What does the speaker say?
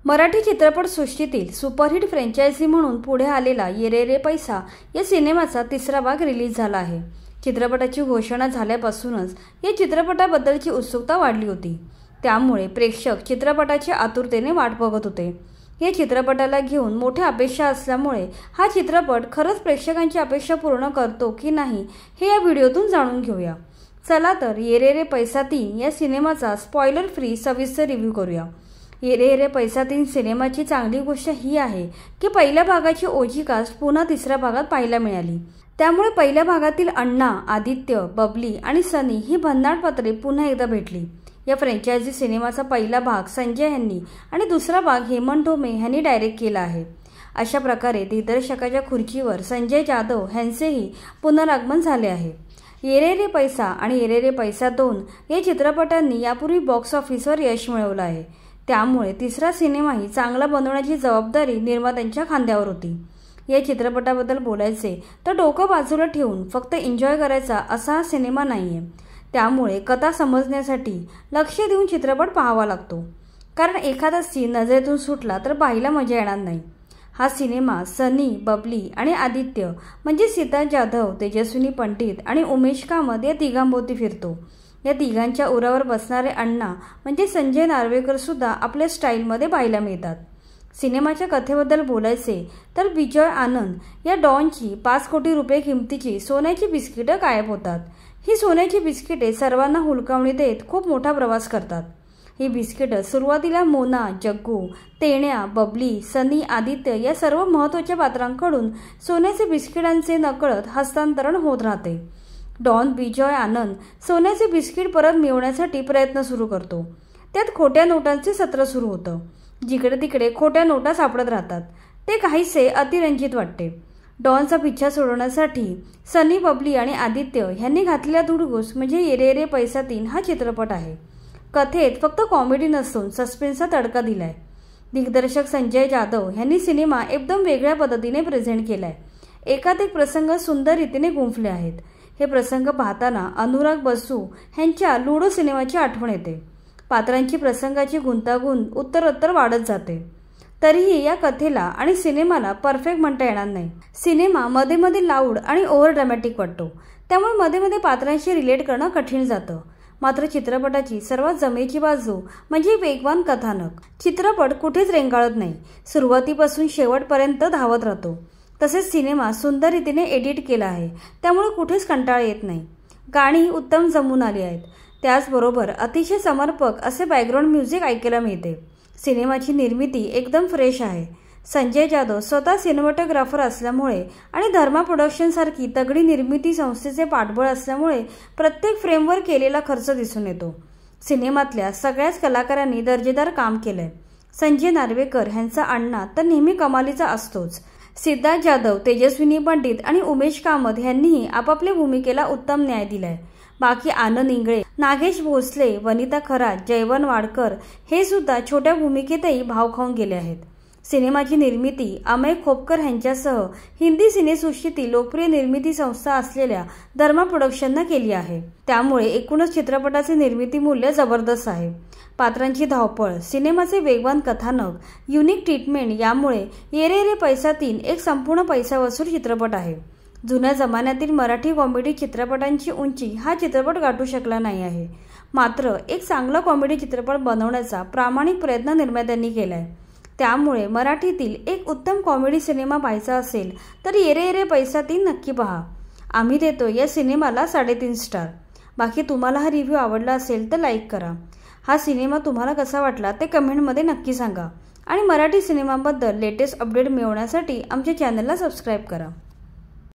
मराठी चित्रपट सृष्टीतील superhit franchise म्हणून पुढे आलेला ये रे रे पैसा या सिनेमाचा तिसरा भाग रिलीज झाला आहे। चित्रपटाची घोषणा झाल्यापासूनच या चित्रपटाबद्दलची उत्सुकता वाढली होती। त्यामुळे प्रेक्षक चित्रपटाची आतुरतेने वाट बघत होते। या चित्रपटाला घेऊन मोठ्या अपेक्षा असल्यामुळे हा चित्रपट खरंच प्रेक्षकांची अपेक्षा पूर्ण करतो की नाही हे या व्हिडिओतून जाणून घेऊया। चला तर ये रे रे पैसा 3 या सिनेमाचा स्पॉइलर फ्री सविस्तर रिव्ह्यू करूया। ये रे रे पैसा 3 सिनेमाची चांगली गोष्ट ही आहे की पहिल्या भागाची ओजी कास्ट पुन्हा तिसऱ्या भागात पाहायला मिळाली। त्यामुळे पहिल्या भागातील अण्णा, आदित्य, बबली आणि सनी ही भन्नाट पात्रे पुन्हा एकदा भेटली। या फ्रँचायझी सिनेमाचा पहिला भाग संजय यांनी आणि दुसरा भाग हेमंत ढोमे यांनी डायरेक्ट केला आहे। अशा प्रकारे दिग्दर्शकाच्या खुर्चीवर संजय जाधव यांचेही पुनरागमन झाले आहे। ये रे रे पैसा आणि ये रे रे पैसा 2 या चित्रपटांनी यापूर्वी बॉक्स ऑफिसवर यश मिळवलं आहे। त्यामुळे तिसरा सिनेमाही चांगला बनवण्याची जबाबदारी निर्मात्यांच्या खांद्यावर होती। या चित्रपटाबद्दल बोलायचे तर डोकं बाजूला ठेवून फक्त एन्जॉय करायचा असा हा सिनेमा नाहीये। त्यामुळे कथा समजण्यासाठी लक्ष देऊन चित्रपट पाहावा लागतो, कारण एखादा सीन नजरेतून सुटला तर पाहायला मजा येणार नाही। हा सिनेमा सनी, बबली आणि आदित्य म्हणजे सिद्धार्थ जाधव, तेजस्विनी पंडित आणि उमेश कामत या तिघांभोवती फिरतो। या तिघांच्या उरावर बसणारे अण्णा म्हणजे संजय नार्वेकर सुद्धा आपल्या स्टाईलमध्ये पाहायला मिळतात। सिनेमाच्या कथेबद्दल बोलायचे तर विजय आनंद या डॉनची 5 कोटी रुपये किमतीची सोन्याची बिस्किटं गायब होतात। ही सोन्याची बिस्किटे सर्वांना हुलकावणी देत खूप मोठा प्रवास करतात। ही बिस्किटं सुरुवातीला मोना, जग्गू, तेण्या, बबली, सनी, आदित्य या सर्व महत्त्वाच्या पात्रांकडून सोन्याचे बिस्किटांचे नकळत हस्तांतरण होत राहते। डॉन विजय आनंद सोन्याचे बिस्किट परत मिळवण्यासाठी प्रयत्न सुरू करतो। त्यात खोट्या नोटांचे सत्र सुरू होतं। जिकडे तिकडे खोट्या नोटा सापडत राहतात। ते काहीसे अतिरंजित वाटते। डॉनचा पिच्छा सोडवण्यासाठी सनी, बबली आणि आदित्य यांनी घातलेला धुडगूस म्हणजे ये रे रे पैसा 3 हा चित्रपट आहे। कथेत फक्त कॉमेडी नसून सस्पेन्सचा तडका दिलाय। दिग्दर्शक संजय जाधव यांनी सिनेमा एकदम वेगळ्या पद्धतीने प्रेझेंट केलाय। एकात एक प्रसंग सुंदर रीतीने गुंफले आहेत। हे प्रसंग पाहताना अनुराग बसू यांच्या लुडो सिनेमाची आठवण येते। पात्रांची प्रसंगाची गुंतागुंत उत्तरोत्तर वाढत जाते। तरीही या कथेला आणि सिनेमाला परफेक्ट म्हणता येणार नाही। सिनेमा मध्ये मध्ये लाऊड आणि ओव्हर ड्रामॅटिक वाटतो, त्यामुळे मध्ये मध्ये पात्रांशी रिलेट करणं कठीण जातं। मात्र चित्रपटाची सर्वात जमेची बाजू म्हणजे वेगवान कथानक। चित्रपट कुठेच रेंगाळत नाही, सुरुवातीपासून शेवटपर्यंत धावत राहतो। तसेच सिनेमा सुंदर रीतीने एडिट केला आहे, त्यामुळे कुठेच कंटाळा येत नाही। गाणी उत्तम जमून आली आहेत। त्याचबरोबर अतिशय समर्पक असे बॅकग्राऊंड म्युझिक ऐकायला मिळते। सिनेमाची निर्मिती एकदम फ्रेश आहे। संजय जाधव स्वतः सिनेमॅटोग्राफर असल्यामुळे आणि धर्मा प्रोडक्शन सारखी तगडी निर्मिती संस्थेचे पाठबळ असल्यामुळे प्रत्येक फ्रेमवर केलेला खर्च दिसून येतो। सिनेमातल्या सगळ्याच कलाकारांनी दर्जेदार काम केलंय। संजय नार्वेकर यांचा अण्णा तर नेहमी कमालीचा असतोच। सिद्धार्थ जाधव, तेजस्विनी पंडित आणि उमेश कामत यांनीही आपापल्या भूमिकेला उत्तम न्याय दिलाय। बाकी आनंद इंगळे, नागेश भोसले, वनिता खरात, जयवंत वाडकर हे सुद्धा छोट्या भूमिकेतही भाव खाऊन गेले आहेत। सिनेमाची निर्मिती अमेय खोपकर यांच्यासह हिंदी सिनेसृष्टीतील लोकप्रिय निर्मिती संस्था असलेल्या धर्मा प्रोडक्शननं केली आहे। त्यामुळे एकूणच चित्रपटाचे निर्मिती मूल्य जबरदस्त आहे। पात्रांची धावपळ, सिनेमाचे वेगवान कथानक, युनिक ट्रीटमेंट यामुळे ये रे रे पैसा 3 एक संपूर्ण पैसा वसूल चित्रपट आहे। जुन्या जमान्यातील मराठी कॉमेडी चित्रपटांची उंची हा चित्रपट गाठू शकला नाही आहे। मात्र एक चांगला कॉमेडी चित्रपट बनवण्याचा प्रामाणिक प्रयत्न निर्मात्यांनी केलाय। त्यामुळे मराठीतील एक उत्तम कॉमेडी सिनेमा पाहायचा असेल तर ये रे रे पैसा 3 नक्की पहा। आम्ही देतो या सिनेमाला 3.5 स्टार। बाकी तुम्हाला हा रिव्ह्यू आवडला असेल तर लाईक करा। हा सिनेमा तुम्हाला कसा वाटला ते कमेंटमध्ये नक्की सांगा आणि मराठी सिनेमाबद्दल लेटेस्ट अपडेट मिळवण्यासाठी आमच्या चॅनलला सबस्क्राईब करा।